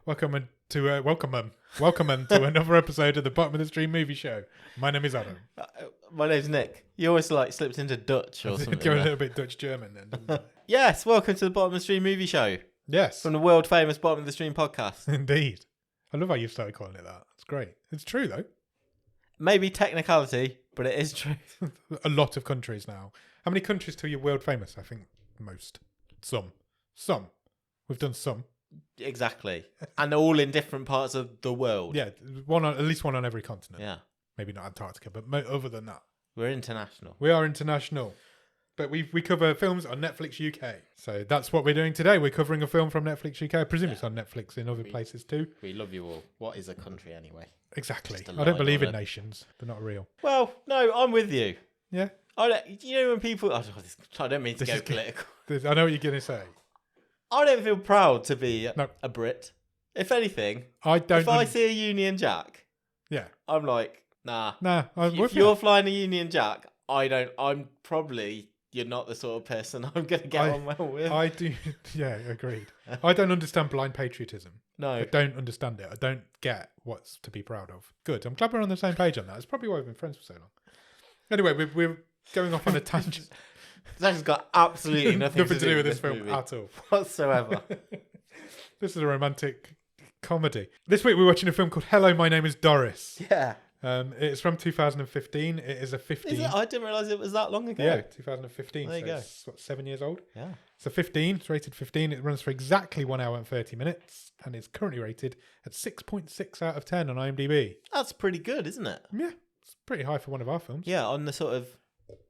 Welcome to another episode of the Bottom of the Stream Movie Show. My name is Adam. My name's Nick. You always slipped into Dutch or something. Going a little bit Dutch German then, didn't I? Yes, welcome to the Bottom of the Stream Movie Show. Yes. From the world famous Bottom of the Stream podcast. Indeed. I love how you started calling it that. It's great. It's true though. Maybe technicality, but it is true. A lot of countries now. How many countries till you're world famous? I think most. Some. We've done some. Exactly. And all in different parts of the world. Yeah, at least one on every continent. Yeah. Maybe not Antarctica, but other than that. We're international. We are international. But we cover films on Netflix UK. So that's what we're doing today. We're covering a film from Netflix UK. I presume it's on Netflix in other places too. We love you all. What is a country anyway? Exactly. I don't believe in nations. They're not real. Well, no, I'm with you. Yeah. You know when people... I don't mean to go political. I know what you're going to say. I don't feel proud to be a Brit. If anything, if I see a Union Jack, I'm like, nah. If you're flying a Union Jack, you're not the sort of person I'm going to get on well with. I do, agreed. I don't understand blind patriotism. No. I don't understand it. I don't get what's to be proud of. Good. I'm glad we're on the same page on that. It's probably why we've been friends for so long. Anyway, we're going off on a tangent. That's got absolutely nothing to do with this film at all. Whatsoever. This is a romantic comedy. This week we're watching a film called Hello, My Name is Doris. Yeah. It's from 2015. It is a 15. Is it? I didn't realise it was that long ago. Yeah, 2015. There you go. It's 7 years old? Yeah. It's a 15. It's rated 15. It runs for exactly 1 hour and 30 minutes. And it's currently rated at 6.6 out of 10 on IMDb. That's pretty good, isn't it? Yeah. It's pretty high for one of our films. Yeah, on the sort of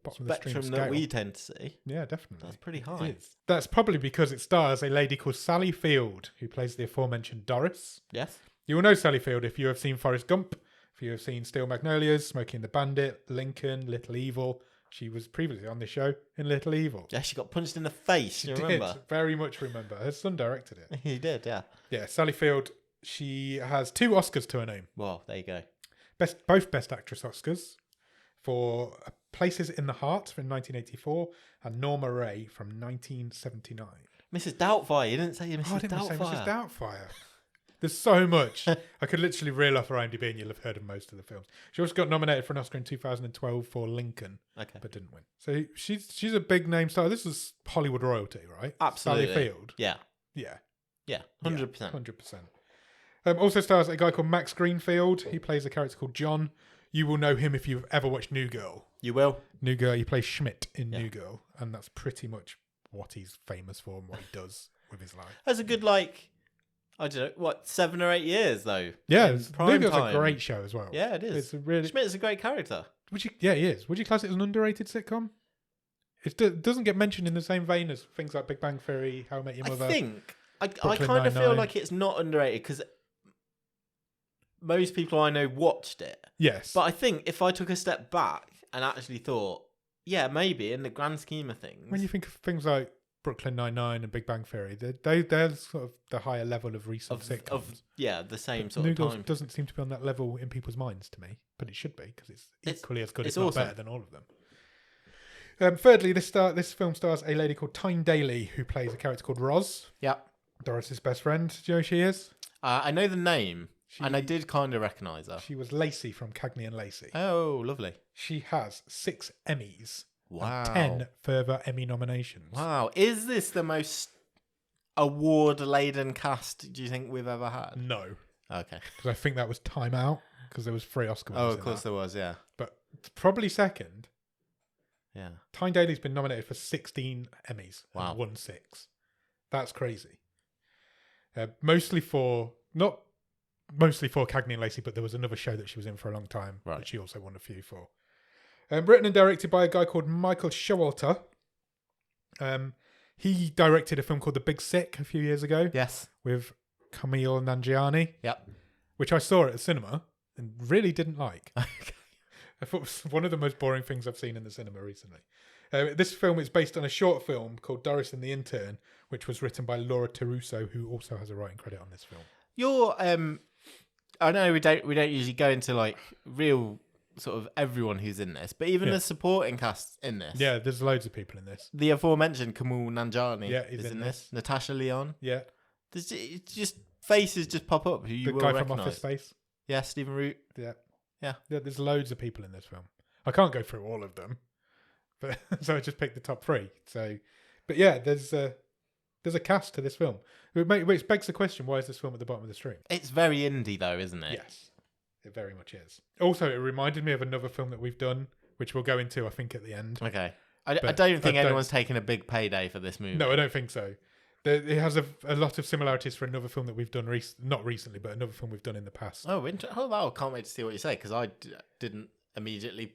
bottom of the spectrum stream that scale. we tend to see. Yeah, definitely. That's pretty high. That's probably because it stars a lady called Sally Field, who plays the aforementioned Doris. Yes. You will know Sally Field if you have seen Forrest Gump, if you have seen Steel Magnolias, Smokey and the Bandit, Lincoln, Little Evil. She was previously on this show in Little Evil. Yeah, she got punched in the face. You remember? Very much remember. Her son directed it. He did, yeah. Yeah, Sally Field. She has 2 Oscars to her name. Well, there you go. Both Best Actress Oscars for Places in the Heart from 1984 and Norma Ray from 1979. Mrs. Doubtfire. You didn't say Mrs. Doubtfire. I didn't say Mrs. Doubtfire. There's so much. I could literally reel off her IMDb and you'll have heard of most of the films. She also got nominated for an Oscar in 2012 for Lincoln, but didn't win. So she's a big name star. This is Hollywood royalty, right? Absolutely. Sally Field. Yeah. 100%. 100%. Also stars a guy called Max Greenfield. He plays a character called John. You will know him if you've ever watched New Girl. You will. New Girl. He plays Schmidt in New Girl, and that's pretty much what he's famous for and what he does with his life. That's a good, I don't know, 7 or 8 years, though? Yeah, New Girl's a great show as well. Yeah, it is. Schmidt's a great character. He is. Would you class it as an underrated sitcom? It doesn't get mentioned in the same vein as things like Big Bang Theory, How I Met Your Mother. I kind of feel like it's not underrated because most people I know watched it. Yes. But I think if I took a step back and actually thought, yeah, maybe in the grand scheme of things. When you think of things like Brooklyn Nine-Nine and Big Bang Theory, they're sort of the higher level of recent sitcoms. The same sort New of Girl time. Doesn't seem to be on that level in people's minds to me, but it should be because it's equally as good, it's if not awesome. better than all of them. Thirdly, this film stars a lady called Tyne Daly, who plays a character called Roz. Yeah. Doris's best friend. Do you know who she is? I know the name, and I did kind of recognise her. She was Lacey from Cagney and Lacey. Oh, lovely. She has 6 Emmys. Wow. And 10 further Emmy nominations. Wow. Is this the most award-laden cast do you think we've ever had? No. Okay. Because I think that was Time Out, because there was 3 Oscar winners. Oh, of course there was, yeah. But probably second. Yeah. Tyne Daly's been nominated for 16 Emmys. Wow. And won 6. That's crazy. Mostly for Cagney and Lacey, but there was another show that she was in for a long time, that she also won a few for. Written and directed by a guy called Michael Showalter. He directed a film called The Big Sick a few years ago. Yes. With Camille Nanjiani. Yep. Which I saw at the cinema and really didn't like. I thought it was one of the most boring things I've seen in the cinema recently. This film is based on a short film called Doris and the Intern, which was written by Laura Teruso, who also has a writing credit on this film. I know we don't usually go into real sort of everyone who's in this, but even the supporting cast in this. Yeah, there's loads of people in this. The aforementioned Camille Nanjiani is in this. Natasha Lyonne. Yeah. It's just faces just pop up who you will recognise. The guy from Office Space. Yeah, Stephen Root. Yeah. Yeah. There's loads of people in this film. I can't go through all of them, but so I just picked the top 3. So, but yeah, there's a cast to this film. Which begs the question: why is this film at the bottom of the stream? It's very indie, though, isn't it? Yes, it very much is. Also, it reminded me of another film that we've done, which we'll go into, I think, at the end. Okay. I don't think anyone's taken a big payday for this movie. No, I don't think so. It has a lot of similarities for another film that we've done not recently, but another film we've done in the past. Oh, wow! Can't wait to see what you say, because I didn't immediately.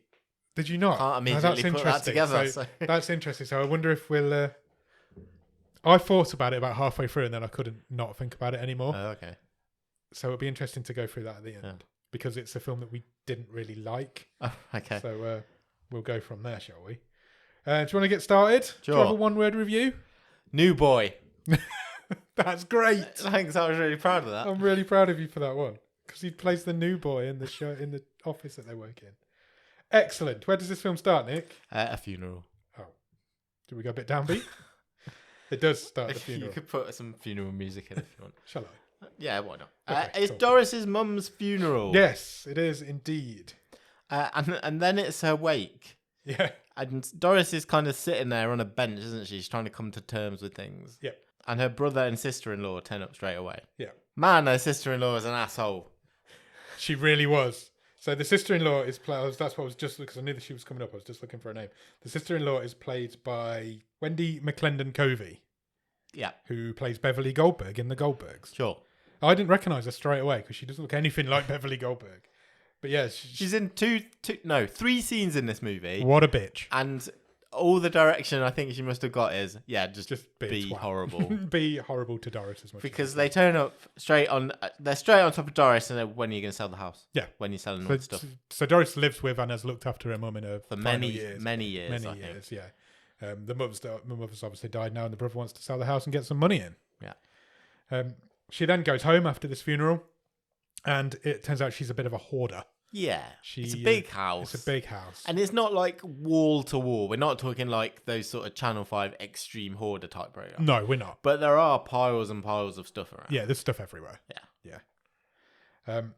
Did you not? Can't immediately put that together. So. That's interesting. So I wonder if we'll. I thought about it about halfway through, and then I couldn't not think about it anymore. Oh, okay. So it'll be interesting to go through that at the end, because it's a film that we didn't really like. Oh, okay. So we'll go from there, shall we? Do you want to get started? Sure. Do you have a one-word review? New boy. That's great. Thanks. I was really proud of that. I'm really proud of you for that one, because he plays the new boy in the show in the office that they work in. Excellent. Where does this film start, Nick? A funeral. Oh, do we go a bit downbeat? It does start at the funeral. You could put some funeral music in if you want. Shall I? Yeah, why not? Okay, it's Doris's mum's funeral. Yes, it is indeed. And then it's her wake. Yeah. And Doris is kind of sitting there on a bench, isn't she? She's trying to come to terms with things. Yeah. And her brother and sister-in-law turn up straight away. Yeah. Man, her sister-in-law is an asshole. She really was. So the sister-in-law is played. That's what I was just, because I knew that she was coming up. I was just looking for her name. The sister-in-law is played by Wendy McClendon-Covey. Yeah. Who plays Beverly Goldberg in The Goldbergs. Sure. I didn't recognise her straight away because she doesn't look anything like Beverly Goldberg. But yeah, she's in 3 scenes in this movie. What a bitch! And all the direction I think she must have got is just be horrible. Be horrible to Doris as much. Because they turn up straight on. They're straight on top of Doris, and then, when are you going to sell the house? Yeah, when you're selling all the stuff. So Doris lives with and has looked after her mum in her for many years. Yeah. The mother's obviously died now, and the brother wants to sell the house and get some money in. Yeah. She then goes home after this funeral, and it turns out she's a bit of a hoarder. Yeah, it's a big house. It's a big house. And it's not like wall to wall. We're not talking like those sort of Channel 5 extreme hoarder type programs. No, we're not. But there are piles and piles of stuff around. Yeah, there's stuff everywhere. Yeah. And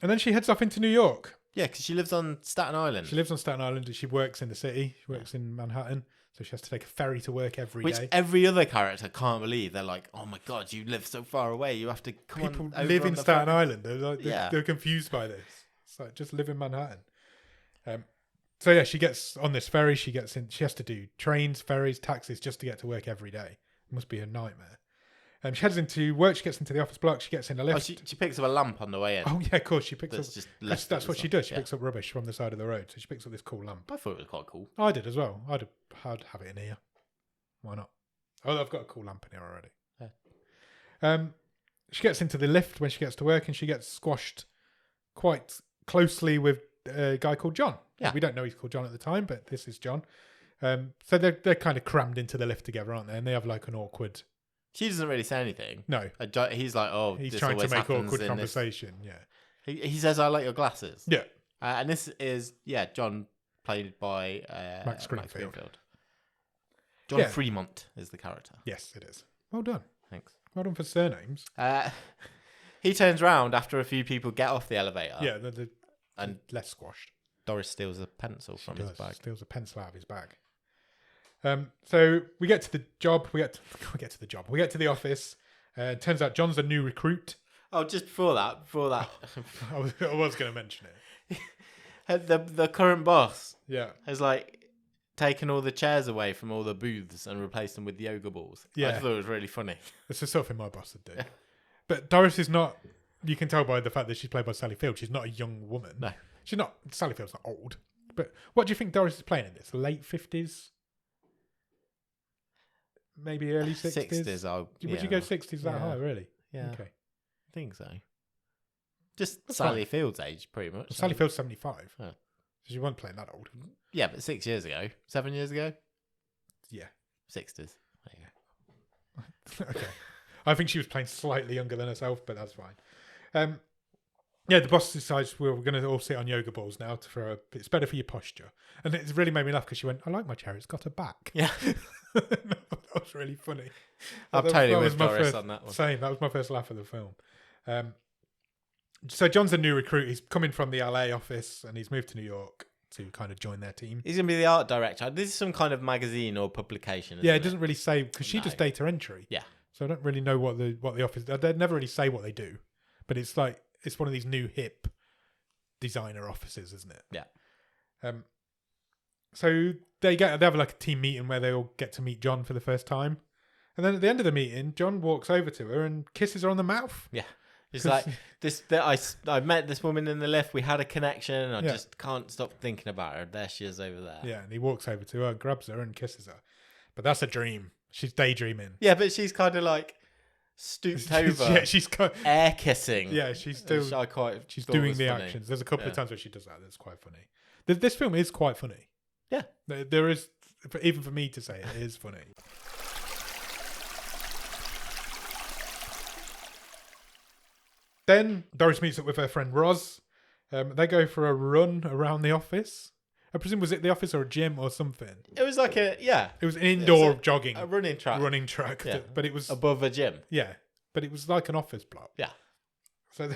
then she heads off into New York. Yeah, because she lives on Staten Island. She lives on Staten Island and she works in the city. She works in Manhattan. So she has to take a ferry to work every day. Which every other character can't believe. They're like, oh my God, you live so far away. You have to come on. People live in Staten Island. They're confused by this. It's like, just live in Manhattan. So yeah, she gets on this ferry. She has to do trains, ferries, taxis just to get to work every day. It must be a nightmare. She heads into work. She gets into the office block. She gets in a lift. Oh, she picks up a lamp on the way in. Oh yeah, of course. She picks up. That's what she does. She Yeah. picks up rubbish from the side of the road. So she picks up this cool lamp. I thought it was quite cool. I did as well. I'd have it in here. Why not? Oh, I've got a cool lamp in here already. Yeah. She gets into the lift when she gets to work, and she gets squashed quite closely with a guy called John. Yeah. We don't know he's called John at the time, but this is John. So they're kind of crammed into the lift together, aren't they? And they have like an awkward. She doesn't really say anything. No. He's like, oh, he's this trying to make happens awkward conversation. Yeah. He says, I like your glasses. Yeah. And this is, John, played by Max Greenfield. John Fremont is the character. Yes, it is. Well done. Thanks. Well done for surnames. He turns round after a few people get off the elevator. Yeah, and less squashed. Doris steals a pencil from his bag. Steals a pencil out of his bag. So we get to the job. We get to the office. Turns out John's a new recruit. Oh, just before that. I was going to mention it. The current boss. Yeah. Has taken all the chairs away from all the booths and replaced them with yoga balls. Yeah. I thought it was really funny. It's the sort of thing my boss would do. But Doris is not. You can tell by the fact that she's played by Sally Field. She's not a young woman. No. She's not. Sally Field's not old. But what do you think Doris is playing in this? Late 50s? Maybe early 60s? 60s. Would you go 60s that high, really? Yeah. Okay. I think so. Just That's Sally fine. Field's age, pretty much. Well, Sally Field's 75. Oh. So she wasn't playing that old. Yeah, but 6 years ago. 7 years ago? Yeah. 60s. There you go. Okay. I think she was playing slightly younger than herself, but that's fine. Yeah, the boss decides we're going to all sit on yoga balls now it's better for your posture. And it really made me laugh because she went, I like my chair, it's got a back. Yeah. That was really funny. I'm totally with Doris on that one. Same, that was my first laugh of the film. So John's a new recruit. He's coming from the LA office and he's moved to New York to kind of join their team. He's going to be the art director. This is some kind of magazine or publication, it doesn't really say, because she does data entry. Yeah. So I don't really know what the office, they never really say what they do. But it's like, it's one of these new hip designer offices, isn't it? Yeah. So they have like a team meeting where they all get to meet John for the first time. And then at the end of the meeting, John walks over to her and kisses her on the mouth. Yeah. It's like, I met this woman in the lift. We had a connection. And I just can't stop thinking about her. There she is over there. Yeah, and he walks over to her, grabs her and kisses her. But that's a dream. She's daydreaming. Yeah, but she's kind of like stooped over. Yeah, she's air kissing. Yeah, she's still. She's doing the funny. actions. There's a couple of times where she does that. That's quite funny. This film is quite funny. Yeah, there is. Even for me to say it is funny. Then Doris meets up with her friend Roz. They go for a run around the office. I presume, was it the office or a gym or something? It was like it was an indoor jogging. A running track. But it was... above a gym. Yeah, but it was like an office block. Yeah. So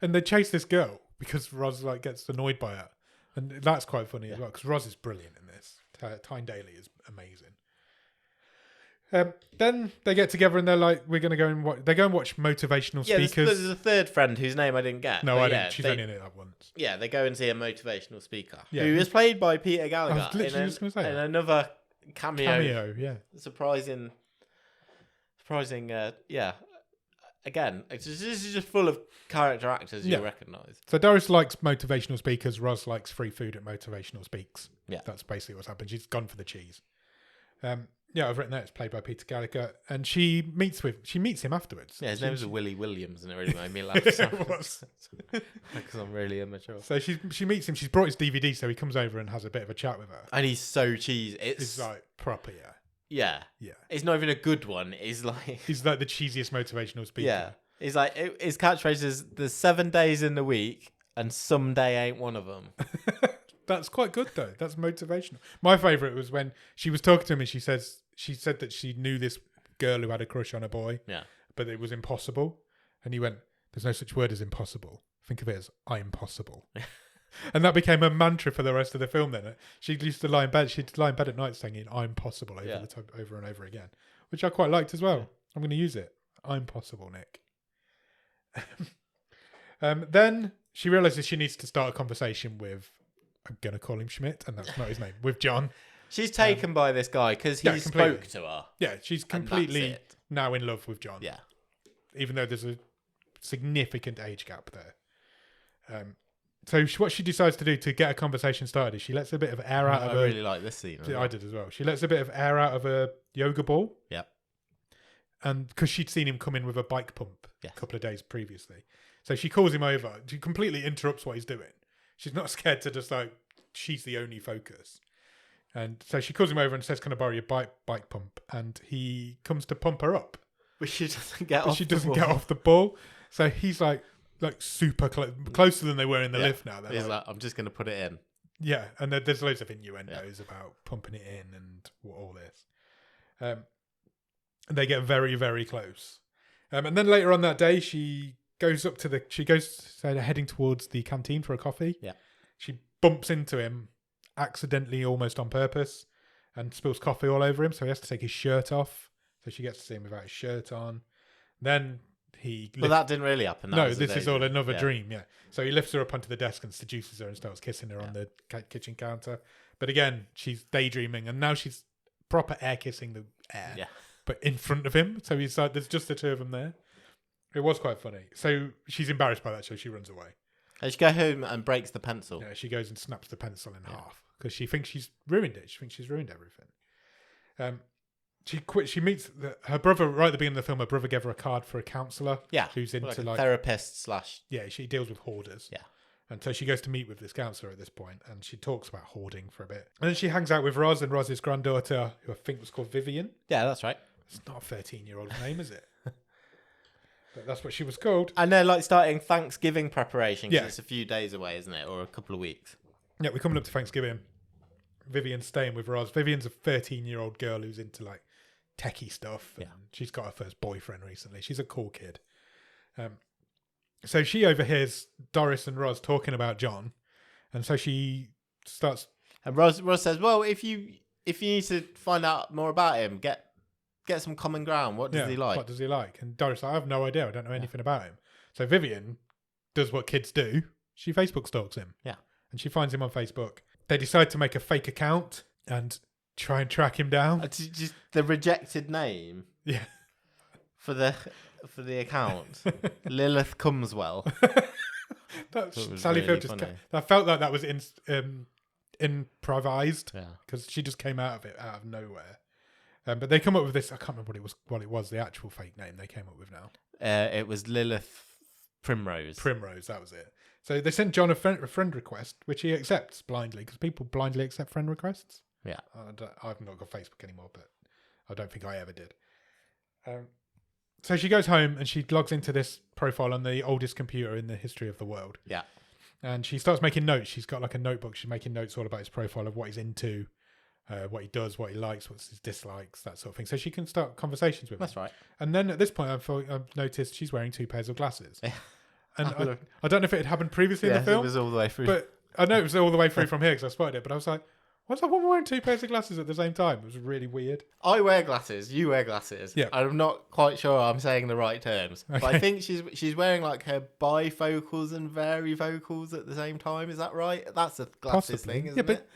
and they chase this girl because Roz gets annoyed by her. And that's quite funny as well, because Roz is brilliant in this. Tyne Daly is amazing. Then they get together and they're like, we're going to go and watch... They go and watch motivational speakers. There's a third friend whose name I didn't get. No, I didn't. She's only in it that once. Yeah, they go and see a motivational speaker who is played by Peter Gallagher. I was literally just going to say in another cameo. Yeah. Surprising, Again, this is just full of character actors you recognise. So Doris likes motivational speakers. Roz likes free food at motivational speaks. Yeah. That's basically what's happened. She's gone for the cheese. I've written that. It's played by Peter Gallagher. And she meets him afterwards. Yeah, his name was Willie Williams and it really made me laugh. It was. Because I'm really immature. So she meets him. She's brought his DVD, so he comes over and has a bit of a chat with her. And he's so cheesy. It's like proper, Yeah. It's not even a good one. He's like the cheesiest motivational speaker. Yeah. He's like, his catchphrase is, there's 7 days in the week and some day ain't one of them. That's quite good though. That's motivational. My favourite was when she was talking to him and she said that she knew this girl who had a crush on a boy. Yeah. But it was impossible. And he went, there's no such word as impossible. Think of it as I'm possible. And that became a mantra for the rest of the film then. She used to lie in bed. She'd lie in bed at night saying I'm possible over and over again, which I quite liked as well. Yeah. I'm going to use it. I'm possible, Nick. Then she realises she needs to start a conversation with, I'm going to call him Schmidt, and that's not his name, with John. She's taken by this guy because he spoke to her. Yeah, she's completely now in love with John. Yeah. Even though there's a significant age gap there. So what she decides to do to get a conversation started is she lets a bit of air out of her... I really like this scene. I did as well. She lets a bit of air out of a yoga ball. Yeah. And because she'd seen him come in with a bike pump a couple of days previously. So she calls him over. She completely interrupts what he's doing. She's not scared to just she's the only focus. And so she calls him over and says, can I borrow your bike pump? And he comes to pump her up. But she doesn't get off the ball. So he's like super closer than they were in the lift now. He's like, I'm just going to put it in. Yeah. And there's loads of innuendos about pumping it in and all this. And they get very, very close. And then later on that day, she goes heading towards the canteen for a coffee. Yeah. She bumps into him accidentally, almost on purpose, and spills coffee all over him. So he has to take his shirt off. So she gets to see him without his shirt on. Then that didn't really happen. This is all another dream. Yeah. So he lifts her up onto the desk and seduces her and starts kissing her on the kitchen counter. But again, she's daydreaming, and now she's proper air kissing the air. Yeah. But in front of him. So he's like, there's just the two of them there. It was quite funny. So she's embarrassed by that, so she runs away. And she goes home and breaks the pencil. Yeah, she goes and snaps the pencil in half because she thinks she's ruined it. She thinks she's ruined everything. She meets her brother right at the beginning of the film. Her brother gave her a card for a counsellor. Yeah, who's into therapist / Yeah, she deals with hoarders. Yeah. And so she goes to meet with this counsellor at this point, and she talks about hoarding for a bit. And then she hangs out with Roz and Roz's granddaughter, who I think was called Vivian. Yeah, that's right. It's not a 13-year-old's name, is it? But that's what she was called. And they're like starting Thanksgiving preparation because it's a few days away, isn't it? Or a couple of weeks. Yeah, we're coming up to Thanksgiving. Vivian's staying with Roz. Vivian's a 13-year-old girl who's into like techie stuff. And she's got her first boyfriend recently. She's a cool kid. So she overhears Doris and Roz talking about John. And so she starts... And Roz says, well, if you need to find out more about him, get some common ground. What does he like? What does he like? And Doris, I have no idea. I don't know anything about him. So Vivian does what kids do. She Facebook stalks him. Yeah. And she finds him on Facebook. They decide to make a fake account and try and track him down. Just the rejected name. Yeah. For the account. Lilith Cumswell. Sally Field just I felt like that was improvised. Yeah. Because she just came out of nowhere. But they come up with this. I can't remember what it was. The actual fake name they came up with now. It was Lilith Primrose. Primrose, that was it. So they sent John a friend request, which he accepts blindly because people blindly accept friend requests. Yeah, I've not got Facebook anymore, but I don't think I ever did. So she goes home and she logs into this profile on the oldest computer in the history of the world. Yeah, and she starts making notes. She's got like a notebook. She's making notes all about his profile of what he's into. What he does, what he likes, what's his dislikes, that sort of thing. So she can start conversations with him. That's right. And then at this point, I've noticed she's wearing 2 pairs of glasses. Yeah. And I don't know if it had happened previously in the film. It was all the way through. But I know it was all the way through from here because I spotted it. But I was like, what's that woman wearing 2 pairs of glasses at the same time? It was really weird. I wear glasses. You wear glasses. Yeah. I'm not quite sure I'm saying the right terms. Okay. But I think she's wearing like her bifocals and varifocals at the same time. Is that right? That's a glasses thing, isn't it?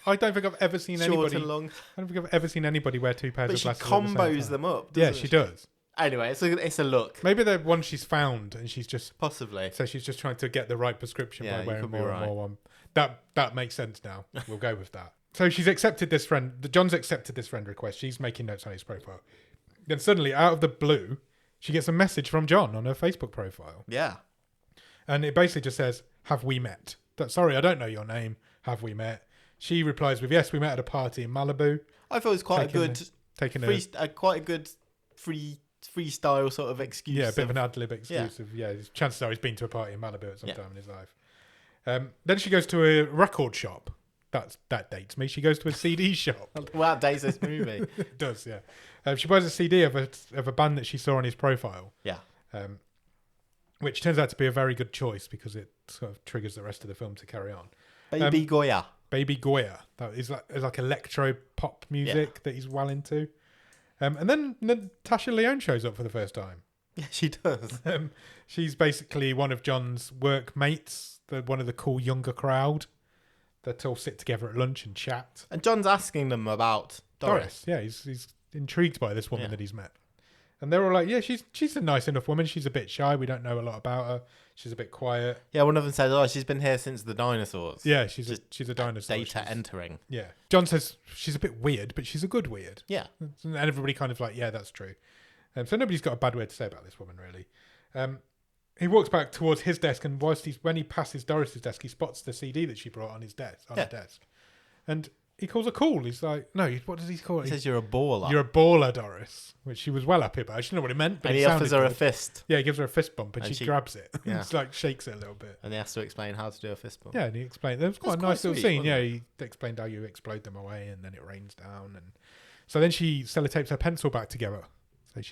I don't think I've ever seen Short and long. I don't think I've ever seen anybody wear 2 pairs of glasses. But she combos them up. Yeah, she does. Anyway, it's a look. Maybe the one she's found, and she's just possibly. So she's just trying to get the right prescription by wearing more and more one. That makes sense now. We'll go with that. So she's accepted this friend. John's accepted this friend request. She's making notes on his profile. Then suddenly, out of the blue, she gets a message from John on her Facebook profile. Yeah, and it basically just says, "Have we met?" Sorry, I don't know your name. Have we met? She replies with, "Yes, we met at a party in Malibu." I thought it was quite a good freestyle sort of excuse. Yeah, a bit of an ad-lib excuse of, chances are he's been to a party in Malibu at some time in his life. Then she goes to a record shop. That dates me. She goes to a CD shop. Well, that dates this movie. It does, yeah. She buys a CD of a band that she saw on his profile. Yeah. Which turns out to be a very good choice because it sort of triggers the rest of the film to carry on. Baby Goya. Baby Goya. That is like electro pop music that he's well into. And then Natasha Lyonne shows up for the first time. Yeah, she does. She's basically one of John's workmates, one of the cool younger crowd that all sit together at lunch and chat. And John's asking them about Doris. Yeah, he's intrigued by this woman that he's met. And they're all like, yeah, she's a nice enough woman. She's a bit shy. We don't know a lot about her. She's a bit quiet. Yeah, one of them says, she's been here since the dinosaurs. Yeah, she's a dinosaur. Data entering. Yeah. John says she's a bit weird, but she's a good weird. Yeah. And everybody kind of like, yeah, that's true. So nobody's got a bad word to say about this woman, really. He walks back towards his desk, and when he passes Doris's desk, he spots the CD that she brought on his desk. Her desk. And he calls her cool. He's like, no, what does he call it? He says, you're a baller. You're a baller, Doris. Which she was well happy about. She didn't know what it meant, but and he offers her a fist. Yeah, he gives her a fist bump, and she grabs it. Yeah. It's like shakes it a little bit. And he has to explain how to do a fist bump. Yeah, and he explained. It was quite a nice little scene. Yeah, he explained how you explode them away, and then it rains down. And so then she sellotapes her pencil back together. So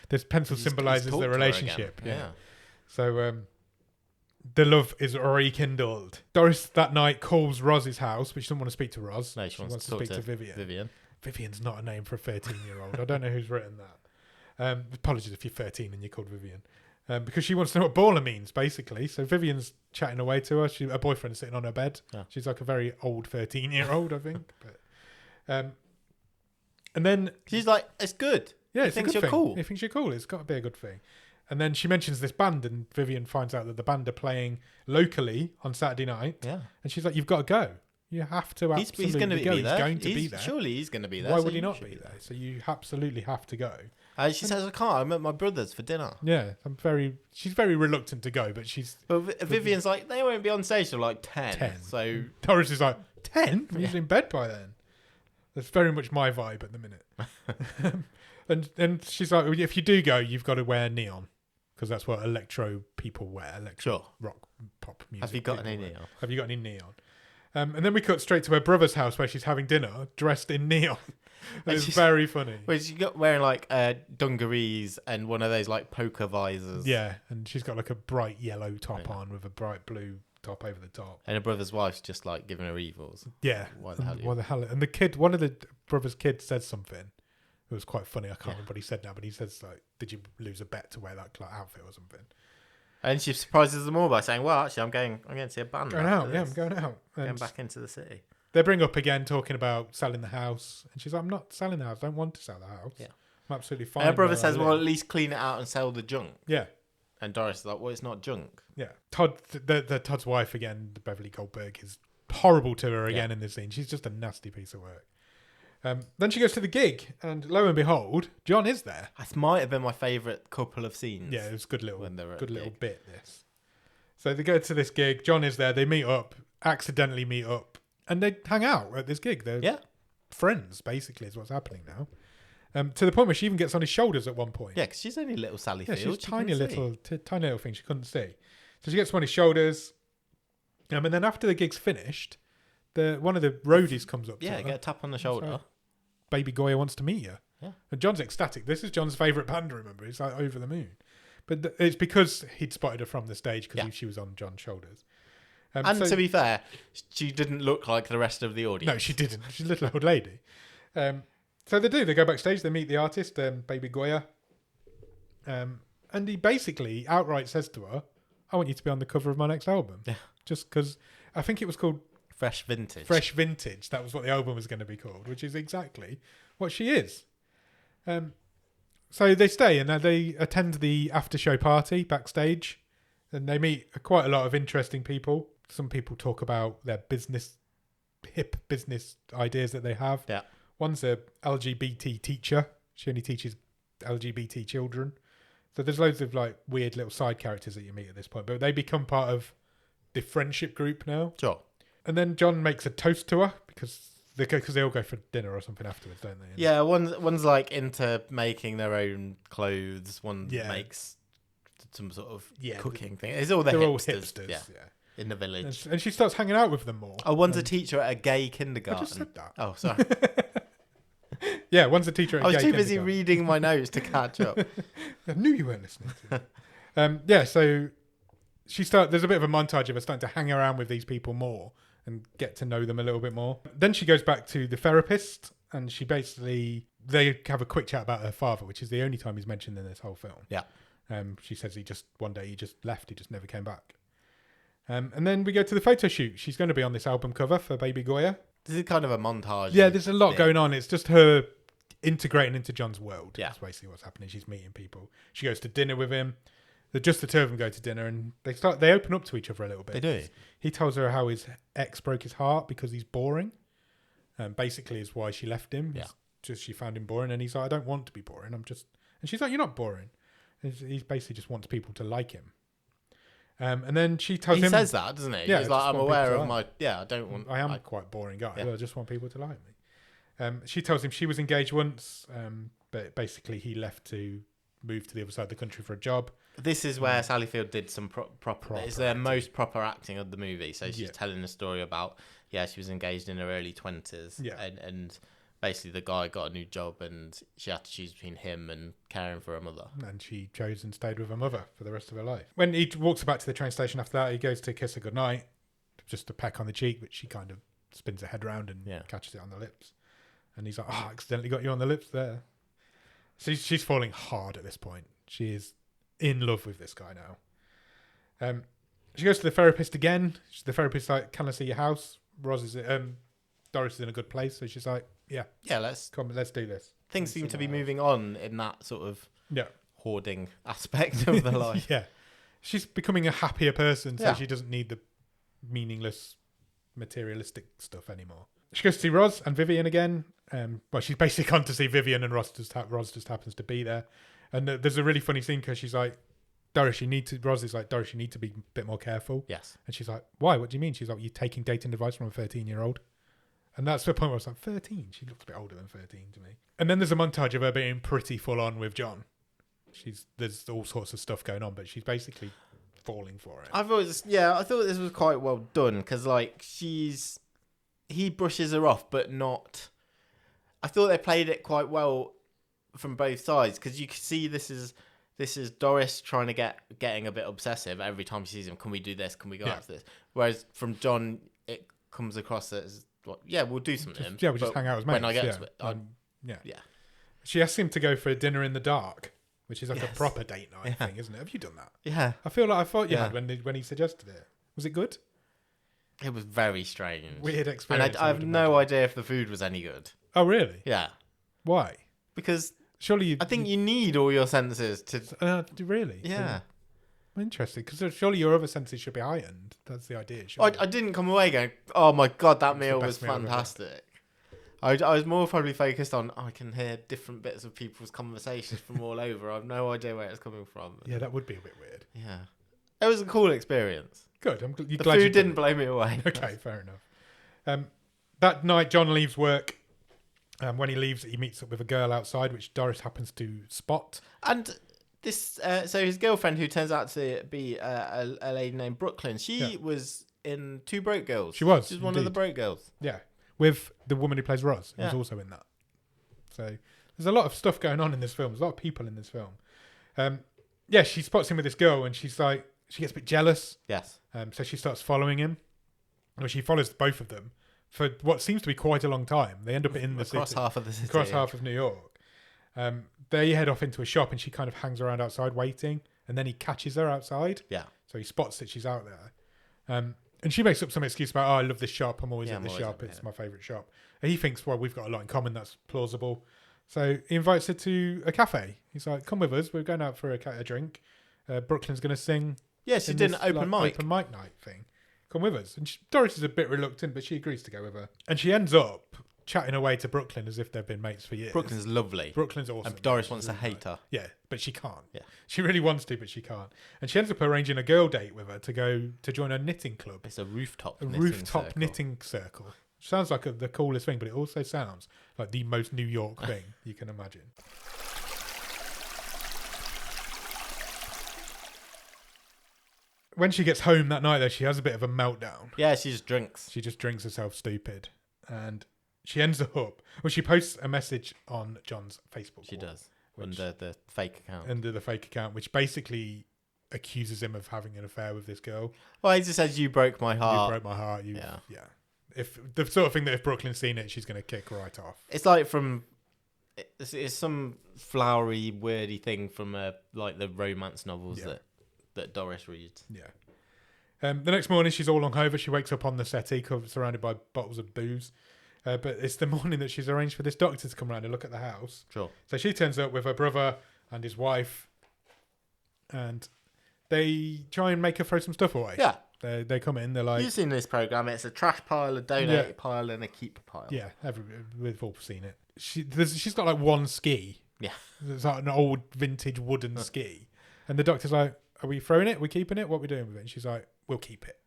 this pencil symbolises the relationship. Yeah. So the love is rekindled. Doris that night calls Roz's house, but she doesn't want to speak to Roz. No, she wants to speak to Vivian. Vivian's not a name for a 13-year-old. I don't know who's written that. Apologies if you're 13 and you're called Vivian. Because she wants to know what baller means, basically. So Vivian's chatting away to her. Her boyfriend's sitting on her bed. Yeah. She's like a very old 13-year-old, I think. But, and then she's like, it's good. Yeah, he thinks you're cool. He thinks you're cool. It's got to be a good thing. And then she mentions this band, and Vivian finds out that the band are playing locally on Saturday night. Yeah. And she's like, you've got to go. You have to absolutely he's going to go. Be there. He's going to be there. Surely he's going to be there. Why would he not be there? So you absolutely have to go. She says, I can't. I'm at my brother's for dinner. Yeah. She's very reluctant to go, but Vivian's like, they won't be on stage till like 10. So Doris is like, 10? He's in bed by then. That's very much my vibe at the minute. And she's like, if you do go, you've got to wear neon. because that's what electro people wear. Rock, pop music. Have you got any neon? Have you got any neon? And then we cut straight to her brother's house where she's having dinner, dressed in neon. It's very funny. Well, she's got wearing like dungarees and one of those like poker visors. Yeah, and she's got like a bright yellow top on with a bright blue top over the top. And her brother's wife's just like giving her evils. Yeah. Why the hell? And the kid, one of the brother's kids says something. It was quite funny. I can't remember what he said now, but he says like, "Did you lose a bet to wear that outfit or something?" And she surprises them all by saying, "Well, actually, I'm going to see a band. I'm going out. Going back into the city." They bring up again talking about selling the house, and she's like, "I'm not selling the house. I don't want to sell the house. Yeah, I'm absolutely fine." And her brother says, "Well, at least clean it out and sell the junk." Yeah. And Doris is like, "Well, it's not junk." Yeah. Todd's wife again, Beverly Goldberg, is horrible to her again in this scene. She's just a nasty piece of work. Then she goes to the gig, and lo and behold, John is there. That might have been my favourite couple of scenes. Yeah, it was a good little bit, this. So they go to this gig, John is there, they accidentally meet up, and they hang out at this gig. They're friends, basically, is what's happening now. To the point where she even gets on his shoulders at one point. Yeah, because she's only little Sally Field. She's tiny little thing she couldn't see. So she gets on his shoulders, and then after the gig's finished, one of the roadies comes up to her. Get a tap on the shoulder. Baby Goya wants to meet you. Yeah. And John's ecstatic. This is John's favourite band, remember? He's like over the moon. But it's because he'd spotted her from the stage because she was on John's shoulders. And to be fair, she didn't look like the rest of the audience. No, she didn't. She's a little old lady. So they do. They go backstage. They meet the artist, Baby Goya. And he basically outright says to her, "I want you to be on the cover of my next album." Yeah. Just because I think it was called Fresh Vintage. Fresh Vintage. That was what the album was going to be called, which is exactly what she is. So they stay and they attend the after-show party backstage, and they meet quite a lot of interesting people. Some people talk about their hip business ideas that they have. Yeah. One's a LGBT teacher. She only teaches LGBT children. So there's loads of like weird little side characters that you meet at this point, but they become part of the friendship group now. Sure. And then John makes a toast to her because they all go for dinner or something afterwards, don't they? Yeah, one's like into making their own clothes. One makes some sort of cooking thing. It's all they're all hipsters. Yeah. In the village. And she starts hanging out with them more. Oh, one's a teacher at a gay kindergarten. I just said that. Oh, sorry. Yeah, one's a teacher at a gay kindergarten. I was too busy reading my notes to catch up. I knew you weren't listening to so there's a bit of a montage of her starting to hang around with these people more and get to know them a little bit more. Then she goes back to the therapist, and they have a quick chat about her father, which is the only time he's mentioned in this whole film. Yeah. She says one day he just left, he just never came back. And then we go to the photo shoot. She's going to be on this album cover for Baby Goya. This is kind of a montage. Yeah, there's a lot going on. It's just her integrating into John's world. Yeah. That's basically what's happening. She's meeting people. She goes to dinner with him. Just the two of them go to dinner, and they open up to each other a little bit. They do. He tells her how his ex broke his heart because he's boring. Basically is why she left him. Yeah. Just she found him boring, and he's like, "I don't want to be boring. And she's like, "You're not boring." And he basically just wants people to like him. And then she tells him... He says that, doesn't he? Yeah, he's like, I'm aware of my... Yeah, I am quite a boring guy. Yeah. I just want people to like me. She tells him she was engaged once, but basically he left to move to the other side of the country for a job. This is where Sally Field did some proper it's their most proper acting of the movie. So she's telling a story about, she was engaged in her early 20s. Yeah. And basically the guy got a new job and she had to choose between him and caring for her mother. And she chose and stayed with her mother for the rest of her life. When he walks back to the train station after that, he goes to kiss her goodnight, just a peck on the cheek, but she kind of spins her head round and catches it on the lips. And he's like, "Oh, I accidentally got you on the lips there." So she's falling hard at this point. She is in love with this guy now. She goes to the therapist again. The therapist's like, "Can I see your house?" Doris is in a good place, so she's like, let's do this. Things seem to be moving on in that sort of hoarding aspect of the life. Yeah, she's becoming a happier person, so she doesn't need the meaningless materialistic stuff anymore. She goes to see Roz and Vivian again. She's basically gone to see Vivian, and Roz just happens to be there. And there's a really funny scene because she's like, Roz is like, "Doris, you need to be a bit more careful." Yes. And she's like, "Why? What do you mean?" She's like, "You're taking dating advice from a 13-year-old. And that's the point where I was like, 13? She looks a bit older than 13 to me. And then there's a montage of her being pretty full on with John. there's all sorts of stuff going on, but she's basically falling for it. I thought this was quite well done because like he brushes her off, but not. I thought they played it quite well from both sides because you can see this is Doris trying to getting a bit obsessive every time she sees him. Can we do this? Can we go after this? Whereas from John, it comes across as we'll do something. We'll just hang out as mates. When I get to it, She asks him to go for a dinner in the dark, which is like a proper date night thing, isn't it? Have you done that? Yeah. I thought you had when he suggested it. Was it good? It was very strange. Weird experience. And I have no idea if the food was any good. Oh, really? Yeah. Why? Because surely I think you need all your senses to... really? Yeah. Interesting, because surely your other senses should be heightened. That's the idea. I didn't come away going, oh my God, that meal was fantastic. I was more probably focused on, I can hear different bits of people's conversations from all over. I have no idea where it's coming from. Yeah, that would be a bit weird. Yeah. It was a cool experience. Good. The food didn't blow me away. Okay, fair enough. That night, John leaves work. When he leaves, he meets up with a girl outside, which Doris happens to spot. And this, so his girlfriend, who turns out to be a lady named Brooklyn, she was in Two Broke Girls. She was. She's one of the Broke Girls. Yeah. With the woman who plays Roz, who's also in that. So there's a lot of stuff going on in this film. There's a lot of people in this film. She spots him with this girl, and she gets a bit jealous. Yes. So she starts following him. Well, she follows both of them for what seems to be quite a long time. They end up in the across city, half of the city, across half of New York. They head off into a shop, and she kind of hangs around outside waiting. And then he catches her outside. Yeah. So he spots that she's out there. And she makes up some excuse about, I love this shop. I'm always in this shop. It's my favourite shop. And he thinks, well, we've got a lot in common. That's plausible. So he invites her to a cafe. He's like, come with us. We're going out for a drink. Brooklyn's going to sing. Yeah, she did an open mic night thing. Come with us. And Doris is a bit reluctant, but she agrees to go with her. And she ends up chatting away to Brooklyn as if they've been mates for years. Brooklyn's lovely. Brooklyn's awesome. And Doris wants to hate her. Yeah, but she can't. Yeah. She really wants to, but she can't. And she ends up arranging a girl date with her to go to join a knitting club. It's a rooftop knitting circle. Sounds like the coolest thing, but it also sounds like the most New York thing you can imagine. When she gets home that night, though, she has a bit of a meltdown. Yeah, she just drinks. She just drinks herself stupid. And she ends up... Well, she posts a message on John's Facebook. She does. Under the fake account. Under the fake account, which basically accuses him of having an affair with this girl. Well, he just says, you broke my heart. You broke my heart. Yeah. If the sort of thing that if Brooklyn's seen it, she's going to kick right off. It's like from... It's some flowery, wordy thing from like the romance novels that Doris reads. Yeah. The next morning, she's all hungover. She wakes up on the settee, surrounded by bottles of booze. But it's the morning that she's arranged for this doctor to come around and look at the house. Sure. So she turns up with her brother and his wife, and they try and make her throw some stuff away. Yeah. They come in, they're like... You've seen this programme. It's a trash pile, a donate pile, and a keep pile. Yeah, we've all seen it. She's got like one ski. Yeah. It's like an old vintage wooden ski. And the doctor's like, are we throwing it? Are we keeping it? What are we doing with it? And she's like, we'll keep it.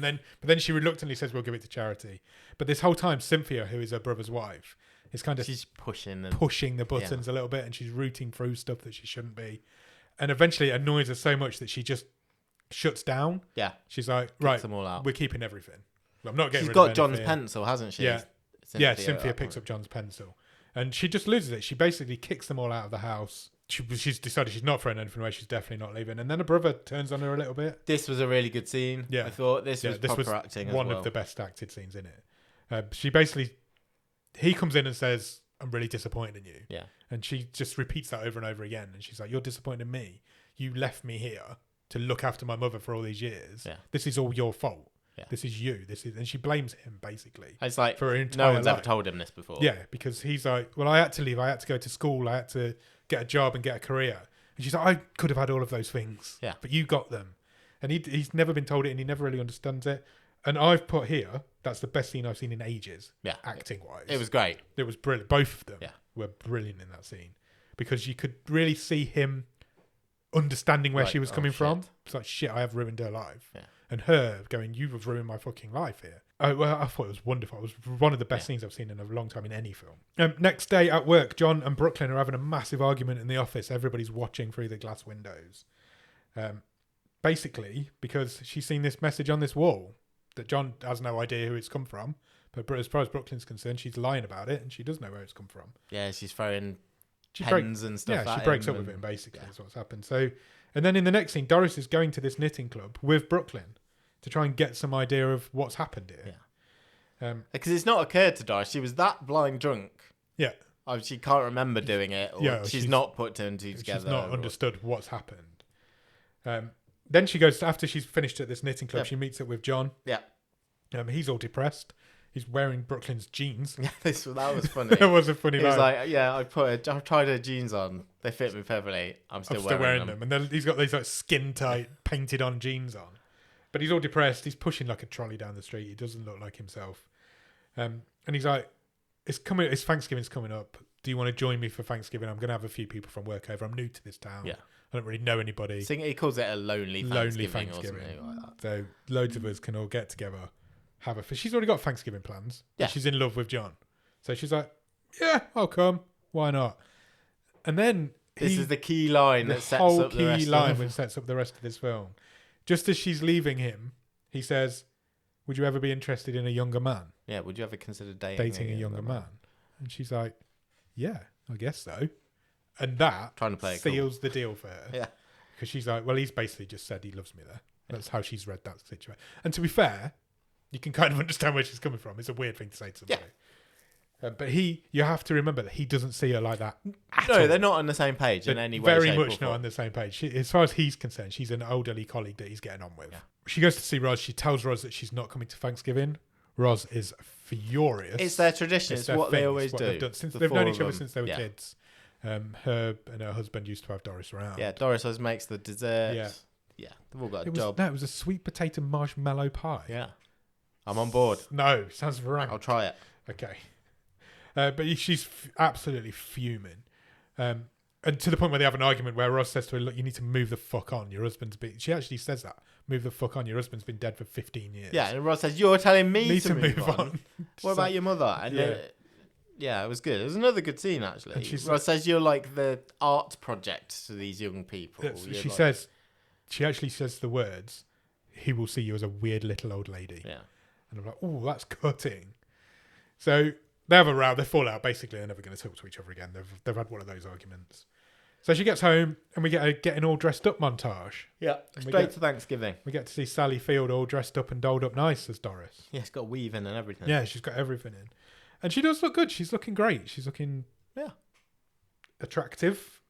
But then she reluctantly says we'll give it to charity. But this whole time, Cynthia, who is her brother's wife, is kind of... She's pushing the buttons a little bit, and she's rooting through stuff that she shouldn't be. And eventually it annoys her so much that she just shuts down. Yeah. She's like, right, them all out. We're keeping everything. I'm not getting rid of anything. She's got John's pencil, hasn't she? Yeah. Cynthia picks up John's pencil. And she just loses it. She basically kicks them all out of the house. She's decided she's not throwing anything away. She's definitely not leaving. And then her brother turns on her a little bit. This was a really good scene. Yeah. I thought this was proper acting as well. One of the best acted scenes in it. He comes in and says, I'm really disappointed in you. Yeah. And she just repeats that over and over again. And she's like, you're disappointed in me. You left me here to look after my mother for all these years. Yeah. This is all your fault. Yeah. This is you. And she blames him basically. It's like for her entire no one's life. ever told him this before. Yeah, because he's like, well, I had to leave. I had to go to school. I had to get a job and get a career. And she's like, I could have had all of those things. Yeah. But you got them. And he's never been told it, and he never really understands it. And I've put here, that's the best scene I've seen in ages. Yeah. Acting wise. It was great. It was brilliant. Both of them were brilliant in that scene. Because you could really see him understanding where she was coming from. It's like, shit, I have ruined her life. Yeah. and her going, "You have ruined my fucking life here." Oh, well, I thought it was wonderful. It was one of the best scenes I've seen in a long time in any film. Next day at work, John and Brooklyn are having a massive argument in the office. Everybody's watching through the glass windows. Basically, because she's seen this message on this wall that John has no idea who it's come from. But as far as Brooklyn's concerned, she's lying about it, and she does know where it's come from. Yeah, she's throwing pens and stuff. Yeah, she breaks up with him, basically, is what's happened. So, and then in the next scene, Doris is going to this knitting club with Brooklyn to try and get some idea of what's happened here. Yeah. Because it's not occurred to Doris. She was that blind drunk. Yeah. Oh, she can't remember doing it, or she's not put two and two together. She's not understood what's happened. Then she goes, after she's finished at this knitting club, she meets up with John. Yeah. He's all depressed. He's wearing Brooklyn's jeans. Yeah, that was funny. It was a funny line. He was like, yeah, I tried her jeans on. They fit me perfectly. I'm still wearing them. And then he's got these like skin tight, painted on jeans on. But he's all depressed. He's pushing like a trolley down the street. He doesn't look like himself. And he's like, it's Thanksgiving's coming up. Do you want to join me for Thanksgiving? I'm going to have a few people from work over. I'm new to this town. Yeah. I don't really know anybody. He calls it a lonely Thanksgiving. Or something like that. So loads of us can all get together. She's already got Thanksgiving plans. Yeah. She's in love with John. So she's like, yeah, I'll come. Why not? And then this is the key line that sets up the rest which sets up the rest of this film. Just as she's leaving him, he says, would you ever be interested in a younger man? Yeah, would you ever consider dating a younger man? And she's like, yeah, I guess so. And that trying to play seals the deal for her. Yeah. Because she's like, well, he's basically just said he loves me there. That's how she's read that situation. And to be fair, you can kind of understand where she's coming from. It's a weird thing to say to somebody. Yeah. But you have to remember that he doesn't see her like that. No, they're not on the same page in any way. Very much not on the same page. As far as he's concerned, she's an elderly colleague that he's getting on with. Yeah. She goes to see Roz. She tells Roz that she's not coming to Thanksgiving. Roz is furious. It's their tradition. It's what they always do. They've known each other since they were kids. Her and her husband used to have Doris around. Yeah, Doris always makes the dessert. Yeah, they've all got a job. No, it was a sweet potato marshmallow pie. Yeah. I'm on board. No, sounds rank. I'll try it. Okay. But she's absolutely fuming. And to the point where they have an argument where Roz says to her, look, you need to move the fuck on. Your husband's been... She actually says that. Move the fuck on. Your husband's been dead for 15 years. Yeah, and Roz says, you're telling me to move on. What about your mother? And it was good. It was another good scene, actually. Roz says, you're like the art project to these young people. She actually says the words, he will see you as a weird little old lady. Yeah. And I'm like, oh, that's cutting. So they have a row. They fall out. Basically, they're never going to talk to each other again. They've had one of those arguments. So she gets home, and we get a getting all dressed up montage. Yeah, straight to Thanksgiving. We get to see Sally Field all dressed up and dolled up nice as Doris. Yeah, she's got weaving and everything. Yeah, she's got everything in. And she does look good. She's looking great. She's looking attractive.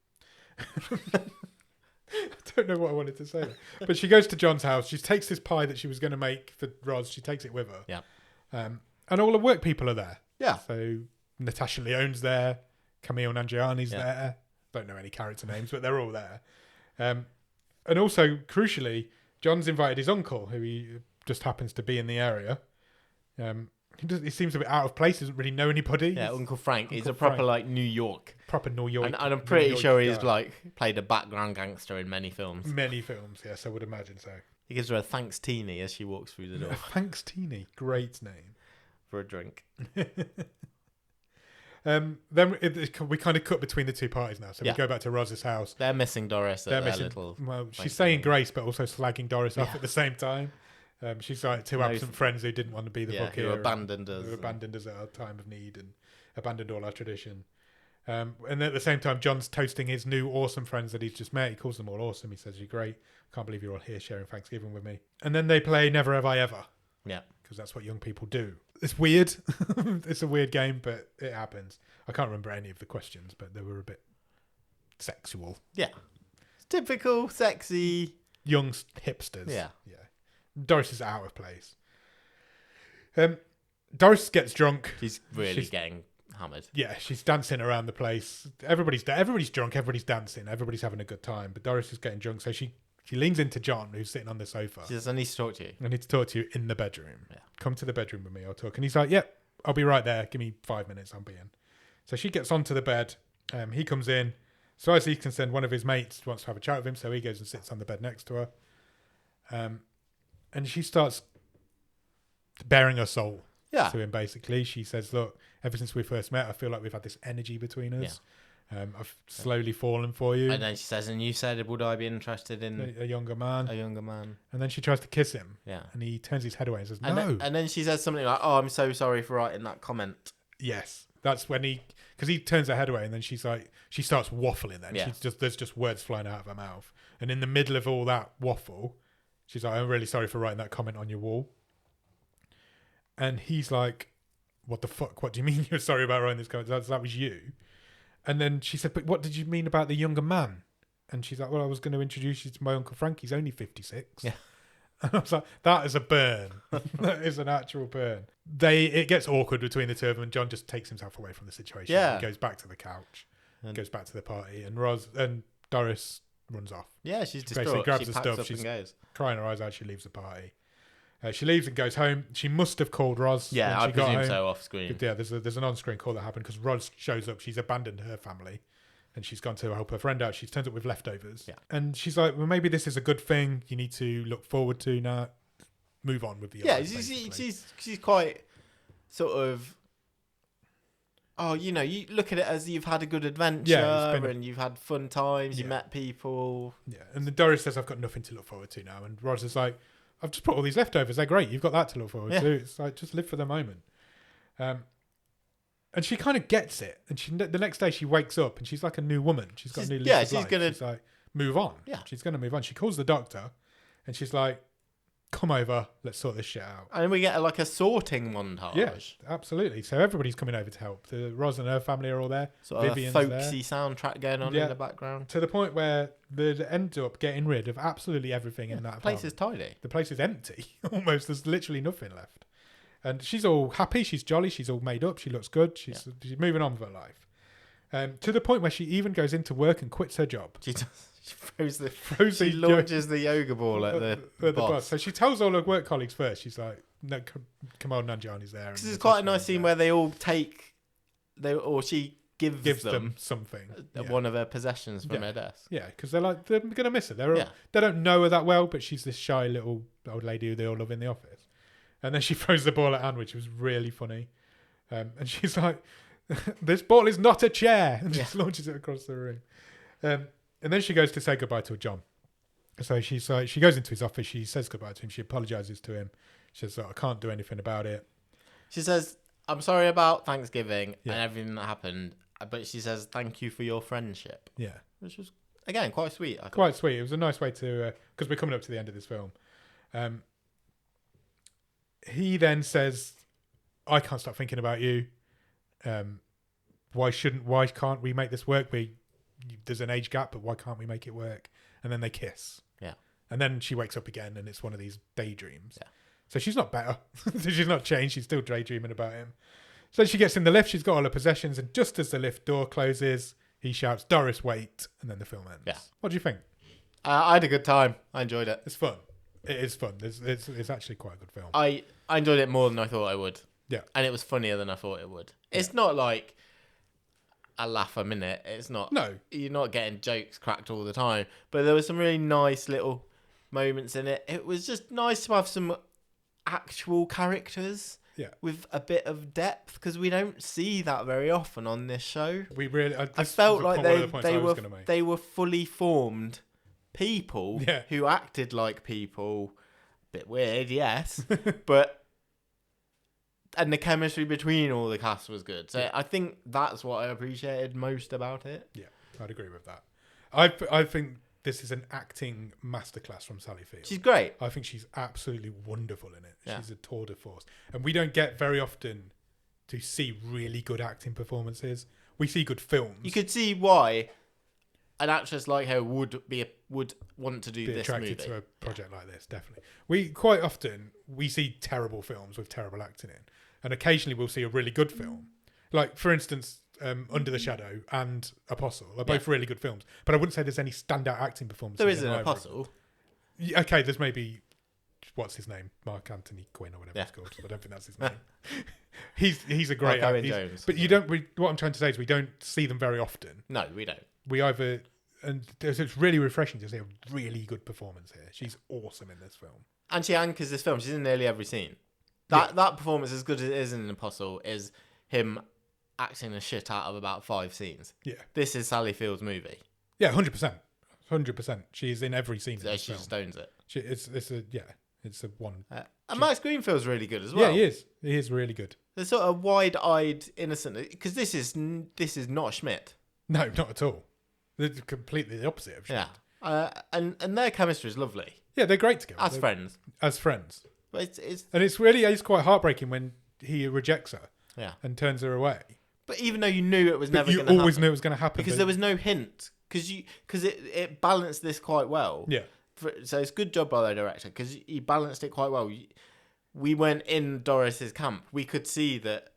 I don't know what I wanted to say. But she goes to John's house. She takes this pie that she was going to make for Roz. She takes it with her. Yeah. And all the work people are there. Yeah. So Natasha Lyonne's there. Camille Nanjiani's there. Don't know any character names, but they're all there. And also, crucially, John's invited his uncle, who he just happens to be in the area. He seems a bit out of place. Doesn't really know anybody. Yeah, Uncle Frank. He's a proper like New York. Proper New York. And I'm pretty sure he's like played a background gangster in many films. Many films, yes, I would imagine so. He gives her a thanks teeny as she walks through the door. Thanks teeny, great name for a drink. Then we kind of cut between the two parties now. So we go back to Roz's house. They're missing Doris. Well, she's saying grace, but also slagging Doris off at the same time. She's like two absent friends who didn't want to be the book here. Who abandoned us. Who abandoned us at our time of need and abandoned all our tradition. And at the same time, John's toasting his new awesome friends that he's just met. He calls them all awesome. He says, you're great. Can't believe you're all here sharing Thanksgiving with me. And then they play Never Have I Ever. Yeah. Because that's what young people do. It's weird. It's a weird game, but it happens. I can't remember any of the questions, but they were a bit sexual. Yeah. Typical sexy. Young hipsters. Yeah. Doris is out of place. Doris gets drunk. She's really getting hammered. Yeah, she's dancing around the place. Everybody's drunk. Everybody's dancing. Everybody's having a good time. But Doris is getting drunk, so she leans into John, who's sitting on the sofa. She says, I need to talk to you. I need to talk to you in the bedroom. Yeah. Come to the bedroom with me. I'll talk. And he's like, yep, I'll be right there. Give me 5 minutes. I'll be in. So she gets onto the bed. He comes in. So as he's concerned, one of his mates wants to have a chat with him. So he goes and sits on the bed next to her. And she starts bearing her soul Yeah. to him, basically. She says, look, ever since we first met, I feel like we've had this energy between us. I've slowly fallen for you. And then she says, and you said, would I be interested in a younger man? a younger man. And then she tries to kiss him. Yeah. And he turns his head away and says, no. And then she says something like, oh, I'm so sorry for writing that comment. Yes. That's when because he turns her head away and then she's like, she starts waffling then. Yeah. There's just words flying out of her mouth. And in the middle of all that waffle, she's like, I'm really sorry for writing that comment on your wall. And he's like, what the fuck? What do you mean you're sorry about writing this comment? That was you. And then she said, but what did you mean about the younger man? And she's like, well, I was going to introduce you to my Uncle Frank. He's only 56. Yeah. And I was like, that is a burn. That is an actual burn. It gets awkward between the two of them, and John just takes himself away from the situation. Yeah. He goes back to the couch, goes back to the party, and Doris runs off. Yeah, she's distraught. Basically grabs she her packs stuff. up She's and goes. crying her eyes out. She leaves the party. She leaves and goes home. She must have called Roz. Yeah, when I she got presume home. so, off screen. Yeah, there's an on-screen call that happened because Roz shows up. She's abandoned her family, and she's gone to help her friend out. She's turned up with leftovers. Yeah. And she's like, well, maybe this is a good thing. You need to look forward to now. Move on with the Yeah, life, she's quite sort of. Oh, you look at it as you've had a good adventure and you've had fun times. You met people. Yeah, and the Doris says, "I've got nothing to look forward to now." And Roz is like, "I've just put all these leftovers. They're great. You've got that to look forward to. It's like just live for the moment." And she kind of gets it. And the next day she wakes up and she's like a new woman. She's got a new lease of life. She's like, move on. Yeah, she's gonna move on. She calls the doctor, and she's like, come over, let's sort this shit out. And we get like a sorting montage. Yeah, absolutely. So everybody's coming over to help. Roz and her family are all there. Sort of a folksy soundtrack going on in the background. To the point where they end up getting rid of absolutely everything in that place is tidy. The place is empty. Almost. There's literally nothing left. And she's all happy. She's jolly. She's all made up. She looks good. She's moving on with her life. To the point where she even goes into work and quits her job. She launches the yoga ball at the boss. So she tells all her work colleagues first. She's like, "No, come on, Nanjiani's there." Because it's quite a nice scene where they all she gives them something, one of her possessions from her desk. Yeah, because they're gonna miss her. They don't know her that well, but she's this shy little old lady who they all love in the office. And then she throws the ball at Anne, which was really funny. And she's like, "This ball is not a chair," and just launches it across the room. And then she goes to say goodbye to John. So she goes into his office. She says goodbye to him. She apologizes to him. She says, I can't do anything about it. She says, I'm sorry about Thanksgiving and everything that happened. But she says, thank you for your friendship. Yeah. Which was, again, quite sweet. I quite sweet. It was a nice way to, because we're coming up to the end of this film. He then says, I can't stop thinking about you. Why can't we make this work? There's an age gap, but why can't we make it work? And then they kiss. Yeah. And then she wakes up again and it's one of these daydreams. Yeah. So she's not better. She's not changed. She's still daydreaming about him. So she gets in the lift. She's got all her possessions. And just as the lift door closes, he shouts, Doris, wait. And then the film ends. Yeah. What do you think? I had a good time. I enjoyed it. It's fun. It is fun. It's actually quite a good film. I enjoyed it more than I thought I would. Yeah. And it was funnier than I thought it would. It's not like a laugh a minute. It's not. No. You're not getting jokes cracked all the time. But there were some really nice little moments in it. It was just nice to have some actual characters. Yeah. With a bit of depth, because we don't see that very often on this show. We really. I felt like they were fully formed people who acted like people. Bit weird, yes, but. And the chemistry between all the cast was good. So I think that's what I appreciated most about it. Yeah, I'd agree with that. I think this is an acting masterclass from Sally Field. She's great. I think she's absolutely wonderful in it. Yeah. She's a tour de force. And we don't get very often to see really good acting performances. We see good films. You could see why an actress like her would want to do be this attracted movie. to a project like this, definitely. We quite often see terrible films with terrible acting in. And occasionally we'll see a really good film. Like, for instance, Under the Shadow and Apostle are both really good films. But I wouldn't say there's any standout acting performances. There is an Apostle. Okay, there's maybe... What's his name? Mark Anthony Quinn or whatever it's called. I don't think that's his name. He's a great actor. Jones. But what I'm trying to say is we don't see them very often. No, we don't. We either... And it's really refreshing to see a really good performance here. She's awesome in this film. And she anchors this film. She's in nearly every scene. That performance, as good as it is in Apostle, is him acting the shit out of about 5 scenes. Yeah. This is Sally Field's movie. Yeah, 100%. 100%. She's in every scene. So she just owns it. It's a one. And Max Greenfield's really good as well. Yeah, he is. He is really good. The sort of wide-eyed, innocent... Because this is not Schmidt. No, not at all. They're completely the opposite of Schmidt. Yeah. And their chemistry is lovely. Yeah, they're great together. As friends. As friends. But it's it's quite heartbreaking when he rejects her. Yeah. And turns her away. But even though you knew it was never going to happen. You always knew it was going to happen. Because there was no hint. Because it balanced this quite well. Yeah. So it's a good job by the director because he balanced it quite well. We went in Doris's camp. We could see that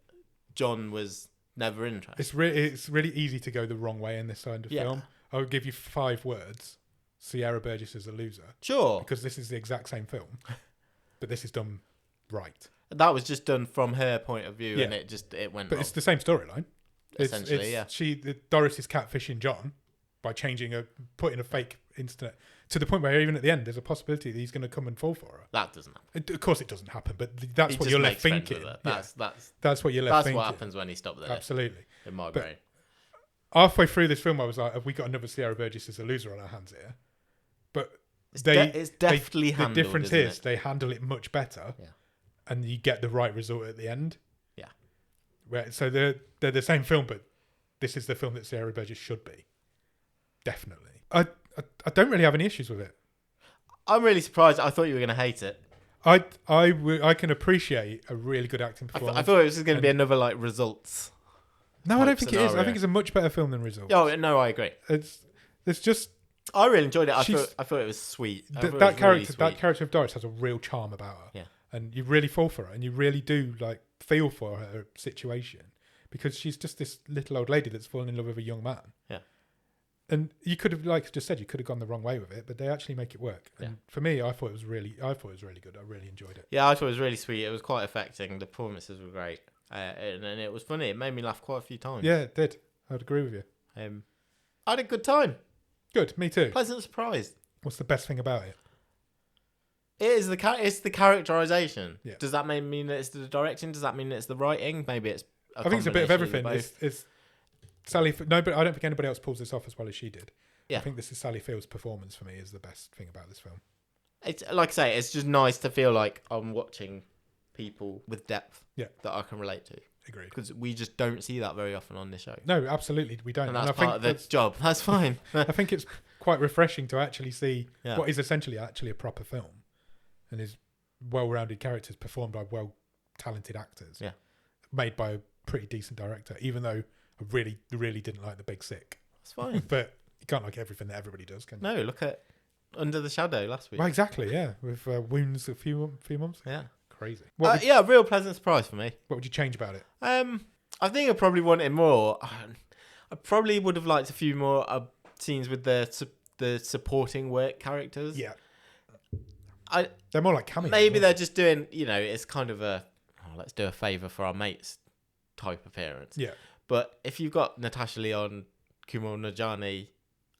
John was never interested. It's really easy to go the wrong way in this kind of film. I would give you 5 words. Sierra Burgess is a loser. Sure. Because this is the exact same film. But this is done right. That was just done from her point of view and it went wrong. It's the same storyline. Essentially, Doris is catfishing John by putting a fake incident to the point where even at the end there's a possibility that he's going to come and fall for her. That doesn't happen. Of course it doesn't happen, but that's what you're left thinking. That's what you're left thinking. That's what happens when he stopped there. Absolutely. In my brain. Halfway through this film I was like, have we got another Sierra Burgess as a loser on our hands here? But it's deftly handled. The difference is they handle it much better. Yeah. And you get the right result at the end. Yeah. So they're the same film, but this is the film that Sierra Burgess should be. Definitely. I don't really have any issues with it. I'm really surprised. I thought you were going to hate it. I can appreciate a really good acting performance. I thought it was going to be another Results. No, I don't think it is. I think it's a much better film than Results. Oh no, I agree. It's just. I really enjoyed it. I thought it was sweet. That character of Doris has a real charm about her. Yeah. And you really fall for her, and you really do feel for her situation because she's just this little old lady that's fallen in love with a young man. Yeah. And you could have, like I just said, you could have gone the wrong way with it, but they actually make it work. And for me, I thought it was really good. I really enjoyed it. Yeah, I thought it was really sweet. It was quite affecting. The performances were great, and it was funny. It made me laugh quite a few times. Yeah, it did. I'd agree with you. I had a good time. Good, me too. Pleasant surprise. What's the best thing about it? It's the characterization. Yeah. Does that mean that it's the directing? Does that mean that it's the writing? Maybe it's. I think it's a bit of everything. It's Sally. No, but I don't think anybody else pulls this off as well as she did. Yeah. I think this is Sally Field's performance for me is the best thing about this film. It's like I say, it's just nice to feel like I'm watching people with depth. Yeah. That I can relate to. Agreed. Because we just don't see that very often on this show. No, absolutely, we don't. And that's part of the job. That's fine. I think it's quite refreshing to actually see what is essentially actually a proper film, and is well-rounded characters performed by well-talented actors. Yeah. Made by a pretty decent director, even though I really, really didn't like The Big Sick. That's fine. But you can't like everything that everybody does, can you? No, look at Under the Shadow last week. Well, exactly, yeah. With Wounds a few months ago. Yeah. Crazy. A real pleasant surprise for me. What would you change about it? I think I probably wanted more. I probably would have liked a few more scenes with the supporting work characters. Yeah. They're more like cameos. Maybe they're just doing, it's kind of let's do a favour for our mates type appearance. Yeah. But if you've got Natasha Lyonne, Kumail Nanjiani,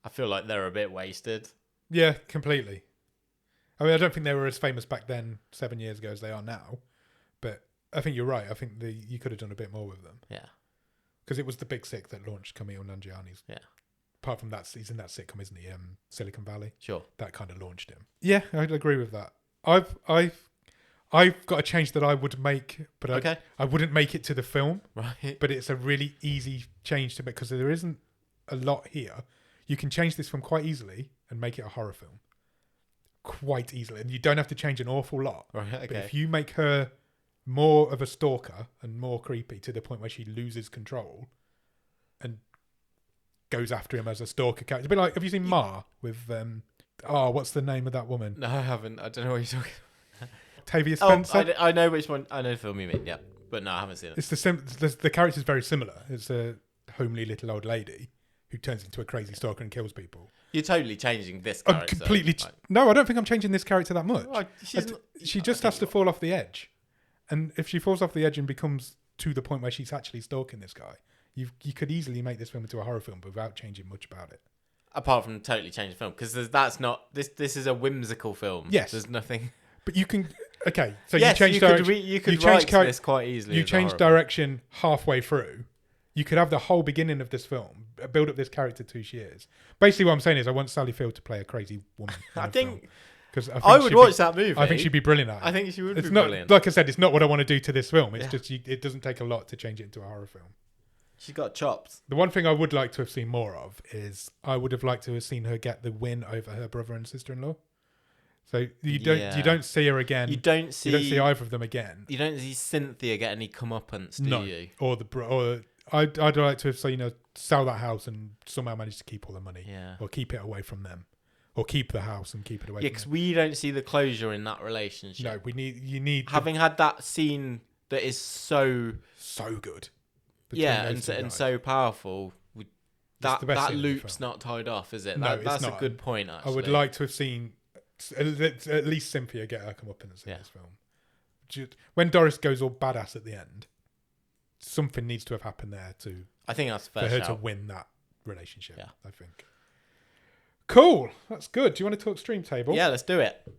I feel like they're a bit wasted. Yeah, completely. I mean, I don't think they were as famous back then, 7 years ago, as they are now. But I think you're right. I think you could have done a bit more with them. Yeah. Because it was The Big Sick that launched Kumail Nanjiani's. Yeah. Apart from that, he's in that sitcom, isn't he? Silicon Valley. Sure. That kind of launched him. Yeah, I'd agree with that. I've got a change that I would make, but I wouldn't make it to the film. Right. But it's a really easy change to make because there isn't a lot here. You can change this film quite easily and make it a horror film. Quite easily. And you don't have to change an awful lot. Right, okay. But if you make her more of a stalker and more creepy to the point where she loses control and goes after him as a stalker character. It's a bit like, have you seen Ma with, what's the name of that woman? No, I haven't. I don't know what you're talking about. Tavia Spencer? I know which one. I know the film you mean, yeah. But no, I haven't seen it. It's the character's very similar. It's a homely little old lady who turns into a crazy stalker and kills people. You're totally changing this I'm character. completely... No, I don't think I'm changing this character that much. Well, she just has to fall off the edge. And if she falls off the edge and becomes to the point where she's actually stalking this guy, you could easily make this film into a horror film without changing much about it. Apart from totally changing the film. Because that's not... This is a whimsical film. Yes. There's nothing... But you can. Okay, so yes, you change direction. you could write this quite easily. You change direction halfway through. You could have the whole beginning of this film, build up this character 2 years. Basically, what I'm saying is, I want Sally Field to play a crazy woman. I think I would watch that movie. I think she'd be brilliant at it. I think she would it's be not, brilliant. Like I said, it's not what I want to do to this film. It's just it doesn't take a lot to change it into a horror film. She's got chops. The one thing I would like to have seen more of is I would have liked to have seen her get the win over her brother and sister-in-law. So you don't see her again. You don't see either of them again. You don't see Cynthia get any comeuppance, do you? Or I'd like to have seen her sell that house and somehow manage to keep all the money. Yeah. Or keep it away from them. Or keep the house and keep it away from them. Yeah, because we don't see the closure in that relationship. No, you need having had that scene that is so good. And so powerful. That loop's not tied off, is it? No, that's a good point, actually. I would like to have seen at least Cynthia get her comeuppance in this film. When Doris goes all badass at the end, something needs to have happened there I think that's fair for her shout. to win that relationship. Yeah. I think. Cool. That's good. Do you want to talk stream table? Yeah, let's do it. Do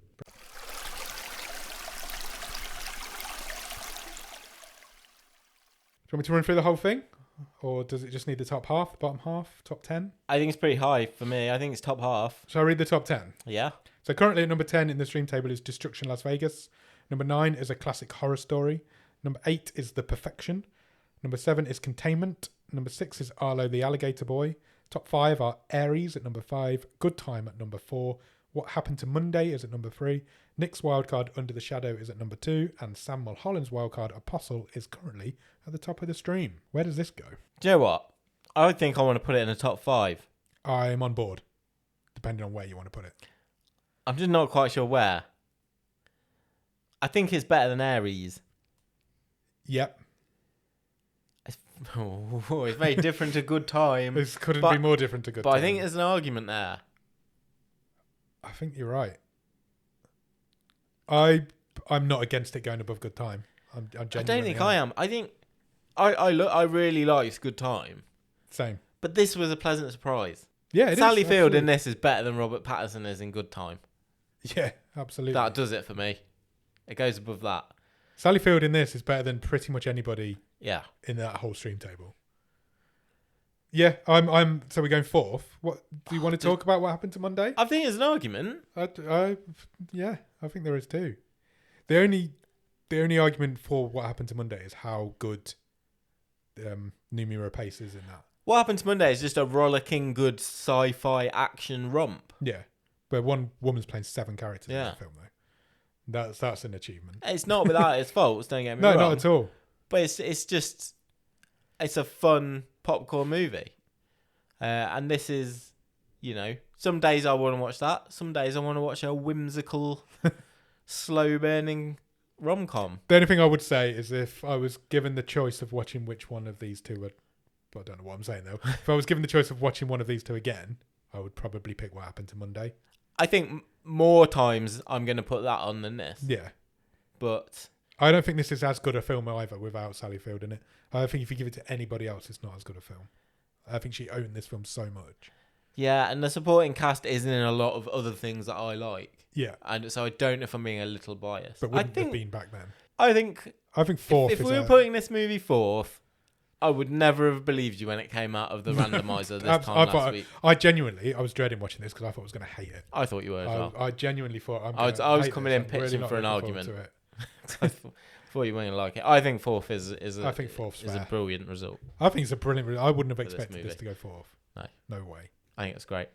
you want me to run through the whole thing? Or does it just need the top half, the bottom half, top 10? I think it's pretty high for me. I think it's top half. Shall I read the top 10? Yeah. So currently at number 10 in the stream table is Destruction Las Vegas. Number 9 is a classic horror story. Number 8 is The Perfection. Number 7 is Containment. Number 6 is Arlo the Alligator Boy. Top 5 are Aries at number 5. Good Time at number 4. What Happened to Monday is at number 3. Nick's wildcard Under the Shadow is at number 2. And Sam Mulholland's wildcard Apostle is currently at the top of the stream. Where does this go? Do you know what? I think I want to put it in the top 5. I'm on board, depending on where you want to put it. I'm just not quite sure where. I think it's better than Aries. Yep. It's very different to Good Time. This couldn't be more different to Good Time. But I think there's an argument there. I think you're right. I'm not against it going above Good Time. I don't think I am. I think I really liked Good Time. Same. But this was a pleasant surprise. Yeah, Sally Field in this is better than Robert Pattinson is in Good Time. Yeah, absolutely. That does it for me. It goes above that. Sally Field in this is better than pretty much anybody. Yeah. In that whole stream table. Yeah, I'm. So we're going fourth. What do you want to talk about? What happened to Monday? I think there's an argument. Yeah, I think there is too. The only argument for what happened to Monday is how good Numira Pace is in that. What Happened to Monday is just a rollicking good sci-fi action romp. Yeah, but one woman's playing 7 characters in that film though. That's an achievement. It's not without its faults. Don't get me wrong. No, not at all. But it's a fun popcorn movie, and this is, some days I want to watch that. Some days I want to watch a whimsical, slow burning rom-com. The only thing I would say is if I was given the choice of watching which one of these two would. I don't know what I'm saying though. If I was given the choice of watching one of these two again, I would probably pick What Happened to Monday. I think more times I'm going to put that on than this. Yeah. But I don't think this is as good a film either without Sally Field in it. I think if you give it to anybody else, it's not as good a film. I think she owned this film so much. Yeah, and the supporting cast isn't in a lot of other things that I like. Yeah. And so I don't know if I'm being a little biased. But wouldn't have been back then. I think fourth if we were putting this movie fourth, I would never have believed you when it came out of the randomizer this time last week. I was dreading watching this because I thought I was going to hate it. I thought you were as well. I genuinely thought I was coming in pitching for an argument. I thought you weren't going to like it. I think fourth is a brilliant result. I think it's a brilliant result. I wouldn't have expected this to go fourth. No way. I think it's great.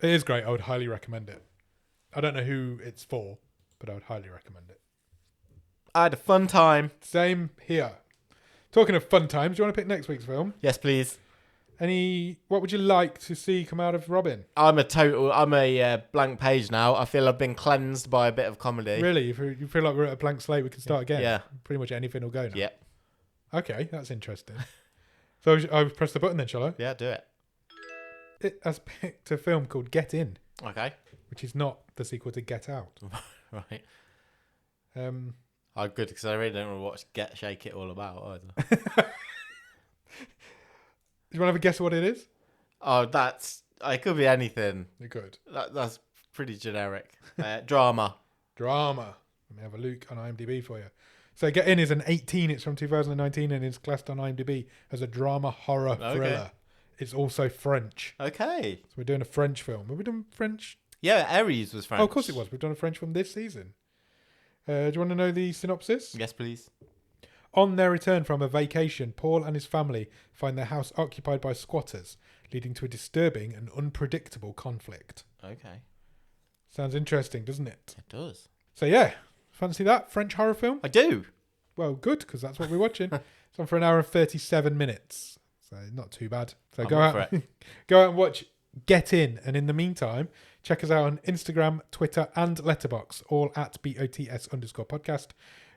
It is great. I would highly recommend it. I don't know who it's for, but I would highly recommend it. I had a fun time. Same here. Talking of fun times, do you want to pick next week's film? Yes, please. What would you like to see come out of Robin? I'm a blank page now. I feel I've been cleansed by a bit of comedy. Really? You feel like we're at a blank slate, we can start again? Yeah. Pretty much anything will go now? Yeah. Okay, that's interesting. So I press the button then, shall I? Yeah, do it. It has picked a film called Get In. Okay. Which is not the sequel to Get Out. Right. Good, because I really don't want to watch Get Shake It All About either. Do you want to have a guess of what it is? Oh, it could be anything. It could. That's pretty generic. Drama. Drama. Let me have a look on IMDb for you. So Get In is an 18. It's from 2019 and is classed on IMDb as a drama horror thriller. It's also French. Okay. So we're doing a French film. Have we done French? Yeah, Aries was French. Oh, of course it was. We've done a French film this season. Do you want to know the synopsis? Yes, please. On their return from a vacation, Paul and his family find their house occupied by squatters, leading to a disturbing and unpredictable conflict. Okay. Sounds interesting, doesn't it? It does. So yeah, fancy that? French horror film? I do. Well, good, because that's what we're watching. It's on for an hour and 37 minutes. So not too bad. So go out and watch Get In. And in the meantime, check us out on Instagram, Twitter, and Letterboxd, all at BOTS_podcast.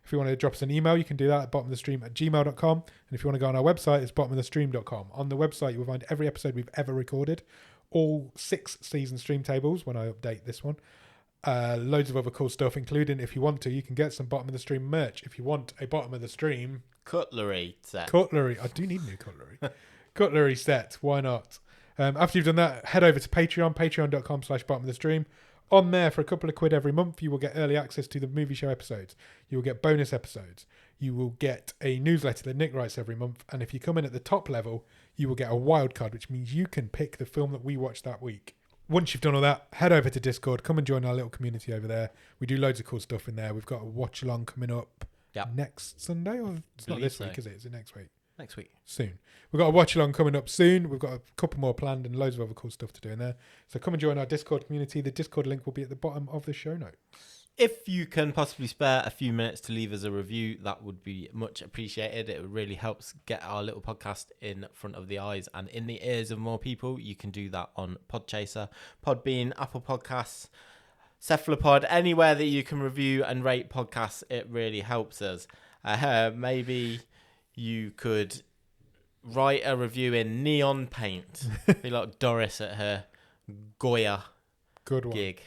If you want to drop us an email, you can do that at bottomofthestream@gmail.com. And if you want to go on our website, it's bottomofthestream.com. On the website, you'll find every episode we've ever recorded, all 6 season stream tables when I update this one. Loads of other cool stuff, including, if you want to, you can get some Bottom of the Stream merch. If you want a Bottom of the Stream cutlery set. Cutlery. I do need new cutlery. Cutlery set. Why not? After you've done that, head over to Patreon, patreon.com/bottomofthestream. On there, for a couple of quid every month, you will get early access to the movie show episodes. You will get bonus episodes. You will get a newsletter that Nick writes every month. And if you come in at the top level, you will get a wild card, which means you can pick the film that we watch that week. Once you've done all that, head over to Discord. Come and join our little community over there. We do loads of cool stuff in there. We've got a watch along coming up next Sunday. Or it's not this week, is it? Is it next week? Next week. Soon. We've got a watch along coming up soon. We've got a couple more planned and loads of other cool stuff to do in there. So come and join our Discord community. The Discord link will be at the bottom of the show notes. If you can possibly spare a few minutes to leave us a review, that would be much appreciated. It really helps get our little podcast in front of the eyes and in the ears of more people. You can do that on Podchaser, Podbean, Apple Podcasts, Cephalopod, anywhere that you can review and rate podcasts. It really helps us. Maybe you could write a review in neon paint. Be like Doris at her Goya Good one. gig.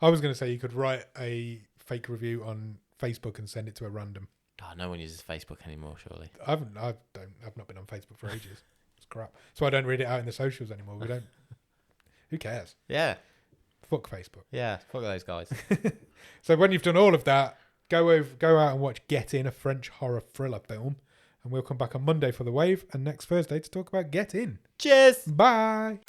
I was going to say you could write a fake review on Facebook and send it to a random. Oh, no one uses Facebook anymore, surely. I've not been on Facebook for ages. It's crap. So I don't read it out in the socials anymore. We don't. Who cares? Yeah. Fuck Facebook. Yeah, fuck those guys. So when you've done all of that, go out and watch Get In, a French horror thriller film. And we'll come back on Monday for The Wave and next Thursday to talk about Get In. Cheers. Bye.